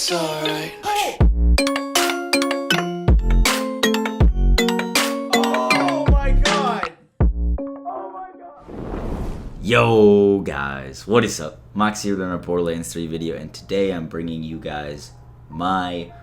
It's alright. Oh my god! Yo guys, what is up? Max here doing a Borderlands 3 video, and today I'm bringing you guys my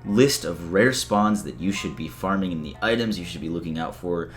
list of rare spawns that you should be farming and the items you should be looking out for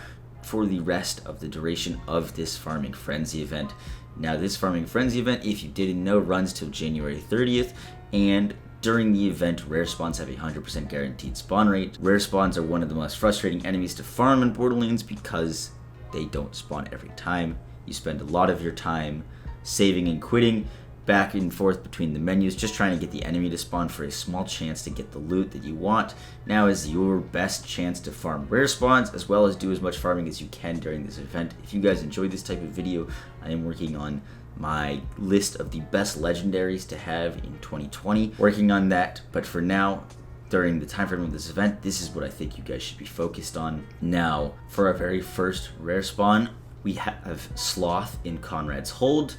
the rest of the duration of this Farming Frenzy event. Now this Farming Frenzy event, if you didn't know, runs till January 30th, and during the event, rare spawns have a 100% guaranteed spawn rate. Rare spawns are one of the most frustrating enemies to farm in Borderlands because they don't spawn every time. You spend a lot of your time saving and quitting back and forth between the menus, just trying to get the enemy to spawn for a small chance to get the loot that you want. Now is your best chance to farm rare spawns, as well as do as much farming as you can during this event. If you guys enjoyed this type of video, I am working on my list of the best legendaries to have in 2020. Working on that, but for now, during the time frame of this event, this is what I think you guys should be focused on. Now, for our very first rare spawn, we have Sloth in Conrads Hold.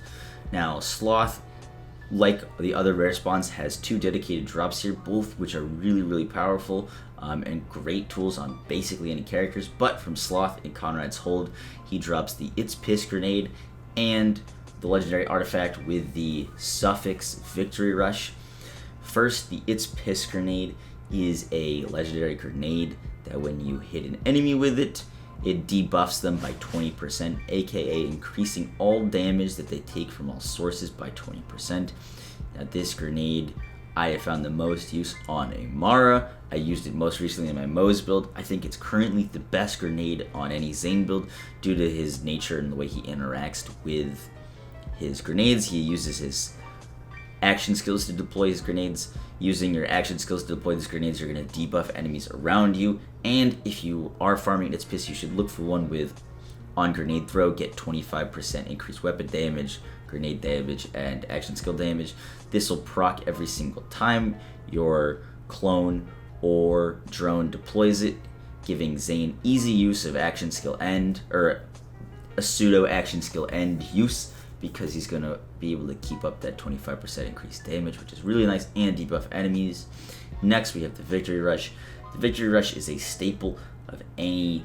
Now, Sloth, like the other rare spawns, has two dedicated drops here, both which are really powerful and great tools on basically any characters. But from Sloth in Conrads Hold, he drops the It's Piss grenade and the legendary artifact with the suffix Victory Rush. First, the It's Piss grenade is a legendary grenade that when you hit an enemy with it, it debuffs them by 20%, aka increasing all damage that they take from all sources by 20%. Now this grenade, I have found the most use on Amara. I used it most recently in my Moe's build. I think it's currently the best grenade on any Zane build due to his nature and the way he interacts with his grenades. He uses his action skills to deploy his grenades. Using your action skills to deploy these grenades, you're going to debuff enemies around you. And if you are farming It's Piss, you should look for one with on grenade throw, get 25% increased weapon damage, grenade damage, and action skill damage. This will proc every single time your clone or drone deploys it, giving Zane easy use of action skill end, or a pseudo action skill end use, because he's going to be able to keep up that 25% increased damage, which is really nice, and debuff enemies. Next, we have the Victory Rush. The Victory Rush is a staple of any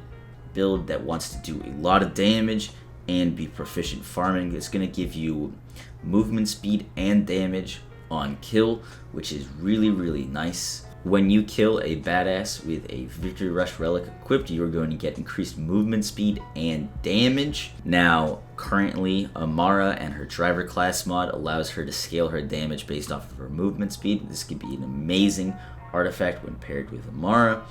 build that wants to do a lot of damage and be proficient farming. It's going to give you movement speed and damage on kill, which is really nice. When you kill a badass with a Victory Rush relic equipped, you're going to get increased movement speed and damage. Now, currently, Amara and her driver class mod allows her to scale her damage based off of her movement speed. This could be an amazing artifact when paired with Amara.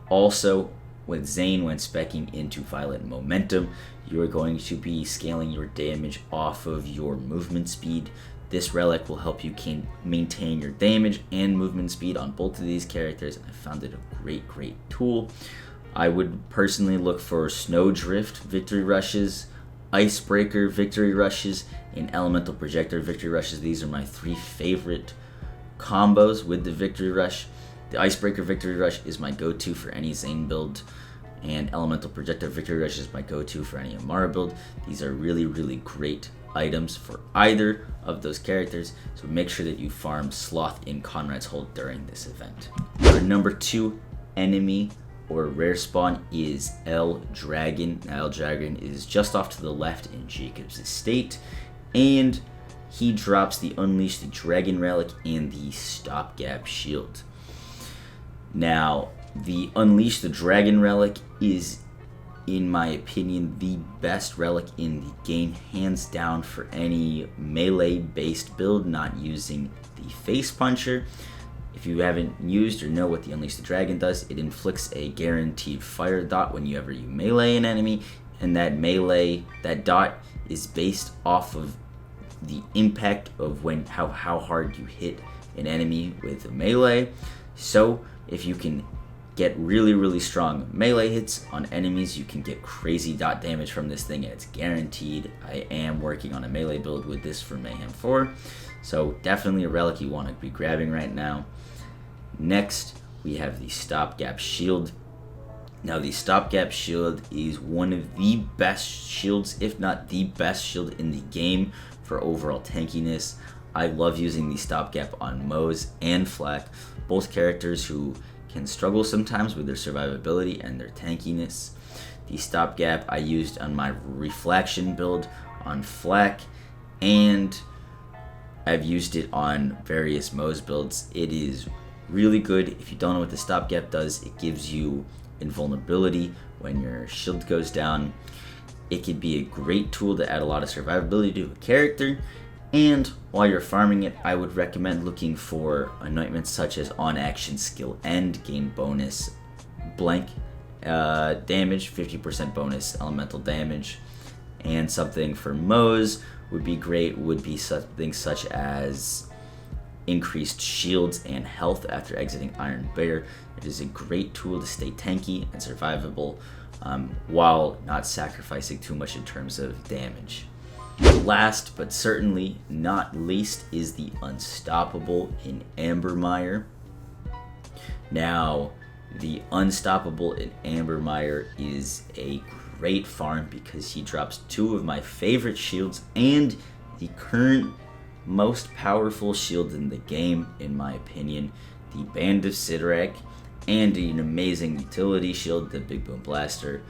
Also, with Zane, when speccing into Violent Momentum, you're going to be scaling your damage off of your movement speed. This relic will help you maintain your damage and movement speed on both of these characters. I found it a great tool. I would personally look for Snowdrift Victory Rushes, Icebreaker Victory Rushes, and Elemental Projector Victory Rushes. These are my three favorite combos with the Victory Rush. The Icebreaker Victory Rush is my go-to for any Zane build, and Elemental Projector Victory Rush is my go-to for any Amara build. These are really great items for either of those characters, so make sure that you farm Sloth in Conrads Hold during this event. Our number 2 enemy or rare spawn is El Dragon. Now, El Dragon is just off to the left in Jacob's Estate, and he drops the Unleash the Dragon relic and the Stopgap Shield. Now, the Unleash the Dragon relic is, in my opinion, the best relic in the game, hands down, for any melee based build not using the face puncher. If you haven't used or know what the Unleash the Dragon does, it inflicts a guaranteed fire dot whenever you melee an enemy, and that dot is based off of the impact of how hard you hit an enemy with a melee. So if you can get really strong melee hits on enemies, you can get crazy dot damage from this thing, and it's guaranteed. I am working on a melee build with this for Mayhem 4, so definitely a relic you want to be grabbing right now. Next, we have the Stopgap Shield. Now, the Stopgap Shield is one of the best shields, if not the best shield in the game for overall tankiness. I love using the stopgap on Moze and Flack, both characters who can struggle sometimes with their survivability and their tankiness. The stopgap I used on my reflection build on Flack, and I've used it on various Moze builds. It is really good. If you don't know what the stopgap does, it gives you invulnerability when your shield goes down. It could be a great tool to add a lot of survivability to a character, and while you're farming it, I would recommend looking for anointments such as on action skill end, gain bonus blank damage, 50% bonus elemental damage, and something for Moze would be great, would be something such as increased shields and health after exiting Iron Bear. It is a great tool to stay tanky and survivable while not sacrificing too much in terms of damage. Last but certainly not least is the Unstoppable in Ambermire. Now, the Unstoppable in Ambermire is a great farm because he drops two of my favorite shields and the current most powerful shield in the game, in my opinion, the Band of Sidorak, and an amazing utility shield, the Big Boom Blaster.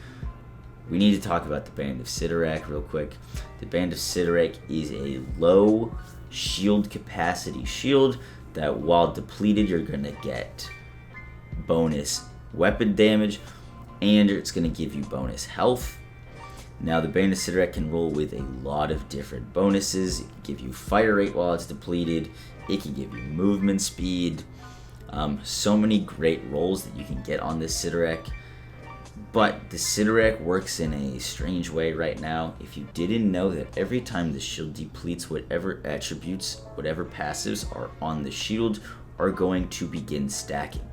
We need to talk about the Band of Sidorak real quick. The Band of Sidorak is a low shield capacity shield that while depleted you're going to get bonus weapon damage and it's going to give you bonus health. Now the Band of Sidorak can roll with a lot of different bonuses. It can give you fire rate while it's depleted. It can give you movement speed. So many great rolls that you can get on this Sidorak. But the Sidorak works in a strange way right now. If you didn't know that every time the shield depletes, whatever attributes, whatever passives are on the shield are going to begin stacking.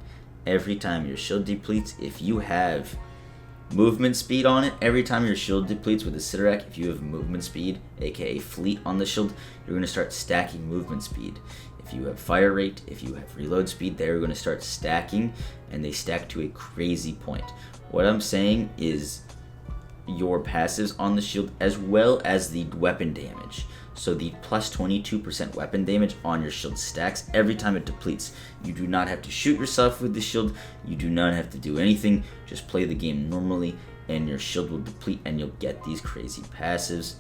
Every time your shield depletes, if you have movement speed on it, every time your shield depletes with the Sidorak, if you have movement speed, aka fleet on the shield, you're going to start stacking movement speed. If you have fire rate, if you have reload speed, they're going to start stacking, and they stack to a crazy point. What I'm saying is your passives on the shield as well as the weapon damage. So the plus 22% weapon damage on your shield stacks every time it depletes. You do not have to shoot yourself with the shield. You do not have to do anything. Just play the game normally and your shield will deplete and you'll get these crazy passives.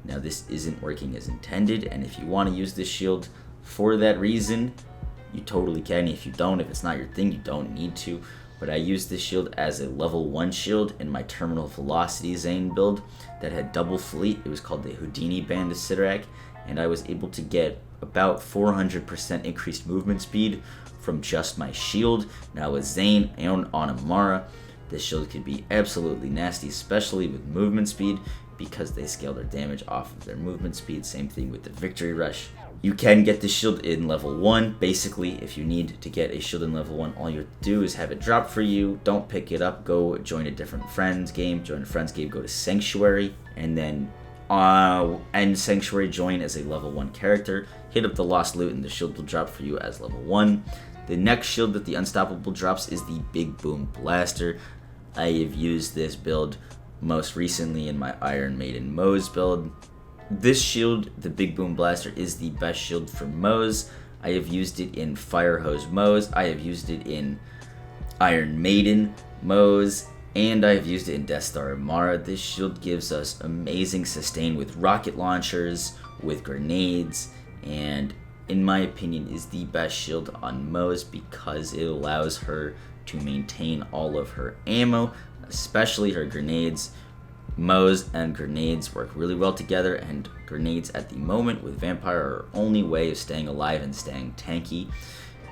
Now this isn't working as intended, and if you want to use this shield for that reason, you totally can. If you don't, if it's not your thing, you don't need to. But I used this shield as a level 1 shield in my Terminal Velocity Zane build that had double fleet. It was called the Houdini Band of Sidorak, and I was able to get about 400% increased movement speed from just my shield. Now with Zane and on Amara, this shield could be absolutely nasty, especially with movement speed, because they scale their damage off of their movement speed. Same thing with the Victory Rush. You can get this shield in level 1. Basically, if you need to get a shield in level 1, all you have to do is have it drop for you. Don't pick it up. Go join a different friend's game. Join a friend's game. Go to Sanctuary. And then end Sanctuary, join as a level 1 character. Hit up the Lost Loot and the shield will drop for you as level 1. The next shield that the Unstoppable drops is the Big Boom Blaster. I have used this build most recently in my Iron Maiden Moze build. This shield, the Big Boom Blaster, is the best shield for Moze. I have used it in Fire Hose Moze, I have used it in Iron Maiden Moze, and I have used it in Death Star Amara. This shield gives us amazing sustain with rocket launchers, with grenades, and in my opinion is the best shield on Moze because it allows her to maintain all of her ammo, especially her grenades. Moze and grenades work really well together, and grenades at the moment with Vampire are our only way of staying alive and staying tanky.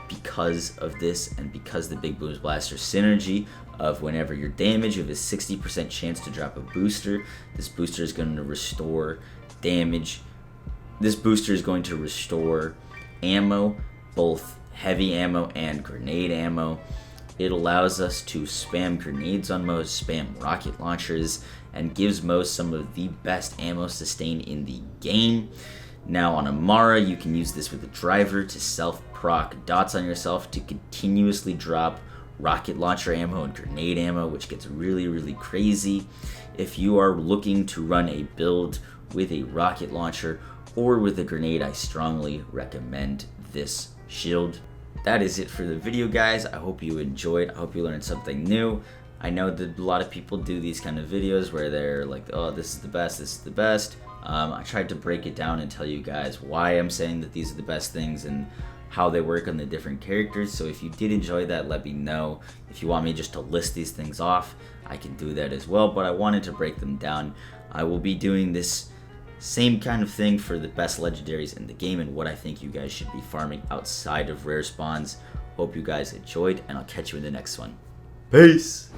Because of this, and because the Big Boom Blaster synergy of whenever you're damaged, you have a 60% chance to drop a booster. This booster is going to restore damage. This booster is going to restore ammo, both heavy ammo and grenade ammo. It allows us to spam grenades on Moze, spam rocket launchers, and gives Moze some of the best ammo sustain in the game. Now on Amara, you can use this with a driver to self-proc dots on yourself to continuously drop rocket launcher ammo and grenade ammo, which gets really, really crazy. If you are looking to run a build with a rocket launcher or with a grenade, I strongly recommend this shield. That is it for the video, guys. I hope you enjoyed. I hope you learned something new. I know that a lot of people do these kind of videos where they're like, oh, this is the best, this is the best. I tried to break it down and tell you guys why I'm saying that these are the best things and how they work on the different characters. So if you did enjoy that, let me know. If you want me just to list these things off, I can do that as well, but I wanted to break them down. I will be doing this same kind of thing for the best legendaries in the game and what I think you guys should be farming outside of rare spawns. Hope you guys enjoyed, and I'll catch you in the next one. Peace!